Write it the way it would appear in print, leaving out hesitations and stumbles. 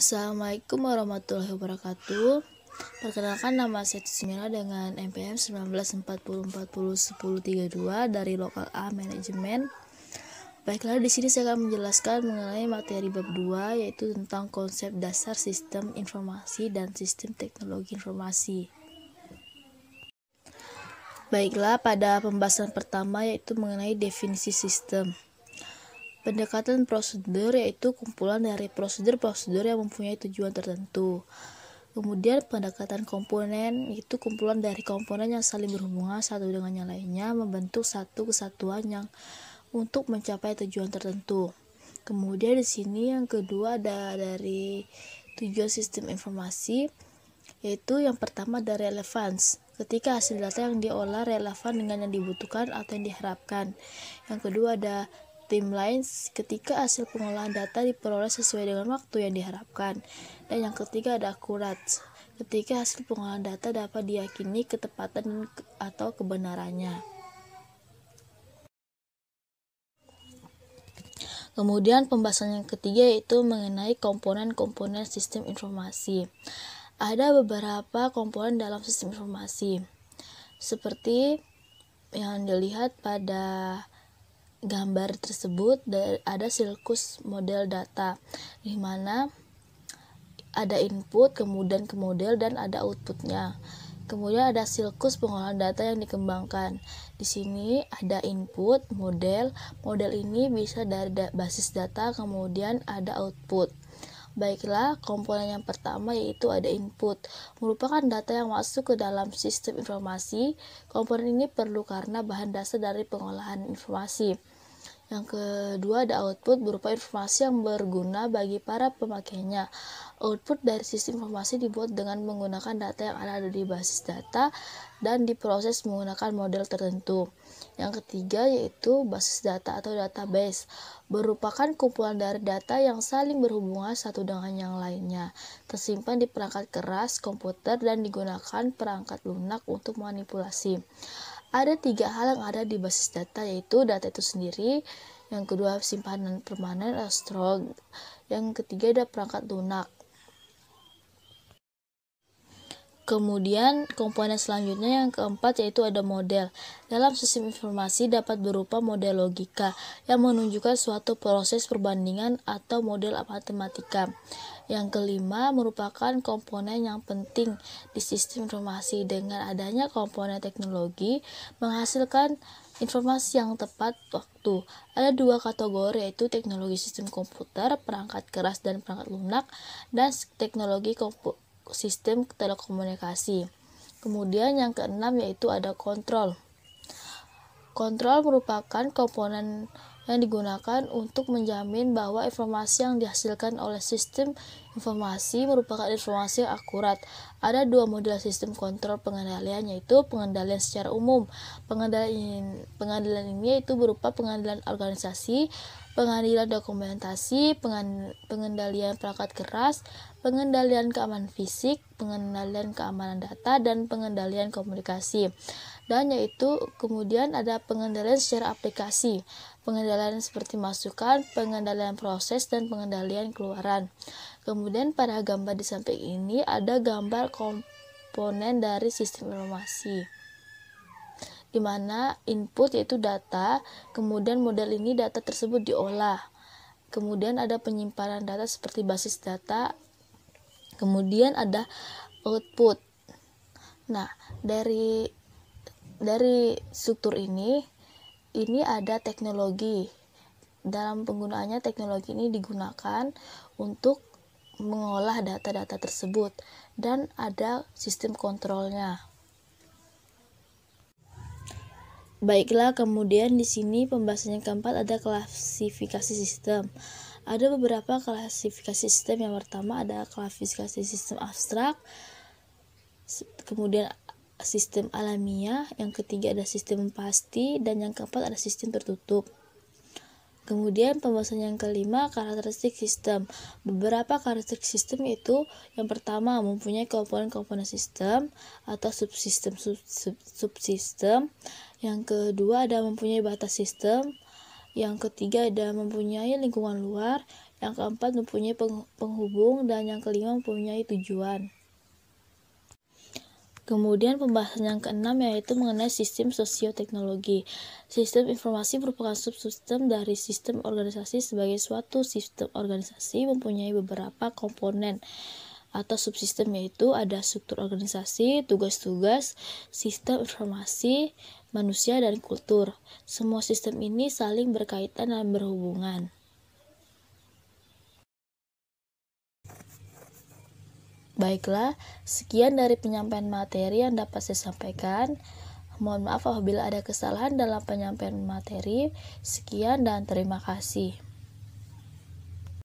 Assalamualaikum warahmatullahi wabarakatuh. Perkenalkan, nama saya Tusmira dengan NPM 1940401032 dari Lokal A Manajemen. Baiklah, di sini saya akan menjelaskan mengenai materi bab 2, yaitu tentang konsep dasar sistem informasi dan sistem teknologi informasi. Baiklah, pada pembahasan pertama yaitu mengenai definisi sistem. Pendekatan prosedur yaitu kumpulan dari prosedur-prosedur yang mempunyai tujuan tertentu. Kemudian pendekatan komponen itu kumpulan dari komponen yang saling berhubungan satu dengan yang lainnya membentuk satu kesatuan yang untuk mencapai tujuan tertentu. Kemudian di sini yang kedua ada dari tujuan sistem informasi, yaitu yang pertama ada relevance. Ketika hasil data yang diolah relevan dengan yang dibutuhkan atau yang diharapkan. Yang kedua ada timelines, ketika hasil pengolahan data diperoleh sesuai dengan waktu yang diharapkan. Dan yang ketiga ada akurat, ketika hasil pengolahan data dapat diyakini ketepatan atau kebenarannya. Kemudian pembahasan yang ketiga yaitu mengenai komponen-komponen sistem informasi. Ada beberapa komponen dalam sistem informasi, seperti yang dilihat pada gambar tersebut. Ada silkus model data, di mana ada input, kemudian ke model, dan ada outputnya. Kemudian ada silkus pengolahan data yang dikembangkan. Di sini ada input, model ini bisa dari basis data, kemudian ada output. Baiklah, komponen yang pertama yaitu ada input, merupakan data yang masuk ke dalam sistem informasi. Komponen ini perlu karena bahan dasar dari pengolahan informasi. Yang kedua ada output, berupa informasi yang berguna bagi para pemakainya. Output dari sistem informasi dibuat dengan menggunakan data yang ada di basis data dan diproses menggunakan model tertentu. Yang ketiga yaitu basis data atau database, merupakan kumpulan dari data yang saling berhubungan satu dengan yang lainnya, tersimpan di perangkat keras komputer dan digunakan perangkat lunak untuk manipulasi. Ada 3 hal yang ada di basis data, yaitu data itu sendiri, yang kedua simpanan permanen atau storage, yang ketiga ada perangkat lunak. Kemudian komponen selanjutnya yang keempat yaitu ada model. Dalam sistem informasi dapat berupa model logika yang menunjukkan suatu proses perbandingan atau model matematika. Yang kelima merupakan komponen yang penting di sistem informasi. Dengan adanya komponen teknologi menghasilkan informasi yang tepat waktu. Ada 2 kategori yaitu teknologi sistem komputer, perangkat keras dan perangkat lunak, dan teknologi sistem telekomunikasi. Kemudian yang keenam yaitu ada kontrol. Kontrol merupakan komponen yang digunakan untuk menjamin bahwa informasi yang dihasilkan oleh sistem informasi merupakan informasi yang akurat. Ada 2 model sistem kontrol pengendalian, yaitu pengendalian secara umum. Pengendalian ini yaitu berupa pengendalian organisasi, pengendalian dokumentasi, pengendalian perangkat keras, pengendalian keamanan fisik, pengendalian keamanan data, dan pengendalian komunikasi. Dan yaitu kemudian ada pengendalian secara aplikasi, pengendalian seperti masukan, pengendalian proses, dan pengendalian keluaran. Kemudian pada gambar di samping ini ada gambar komponen dari sistem informasi, di mana input yaitu data, kemudian model ini data tersebut diolah. Kemudian ada penyimpanan data seperti basis data, kemudian ada output. Nah, dari struktur ini ada teknologi. Dalam penggunaannya teknologi ini digunakan untuk mengolah data-data tersebut dan ada sistem kontrolnya. Baiklah, kemudian di sini pembahasan yang keempat ada klasifikasi sistem. Ada beberapa klasifikasi sistem. Yang pertama ada klasifikasi sistem abstrak, kemudian sistem alamiah, yang ketiga ada sistem pasti, dan yang keempat ada sistem tertutup. Kemudian pembahasan yang kelima karakteristik sistem. Beberapa karakteristik sistem yaitu yang pertama mempunyai komponen-komponen sistem atau subsistem. Yang kedua ada mempunyai batas sistem. Yang ketiga ada mempunyai lingkungan luar. yang keempat mempunyai penghubung, dan yang kelima mempunyai tujuan. Kemudian pembahasan yang keenam yaitu mengenai sistem sosioteknologi. Sistem informasi merupakan subsistem dari sistem organisasi. Sebagai suatu sistem organisasi mempunyai beberapa komponen atau subsistem, yaitu ada struktur organisasi, tugas-tugas, sistem informasi, manusia, dan kultur. Semua sistem ini saling berkaitan dan berhubungan. Baiklah, sekian dari penyampaian materi yang dapat saya sampaikan. Mohon maaf apabila ada kesalahan dalam penyampaian materi. Sekian dan terima kasih.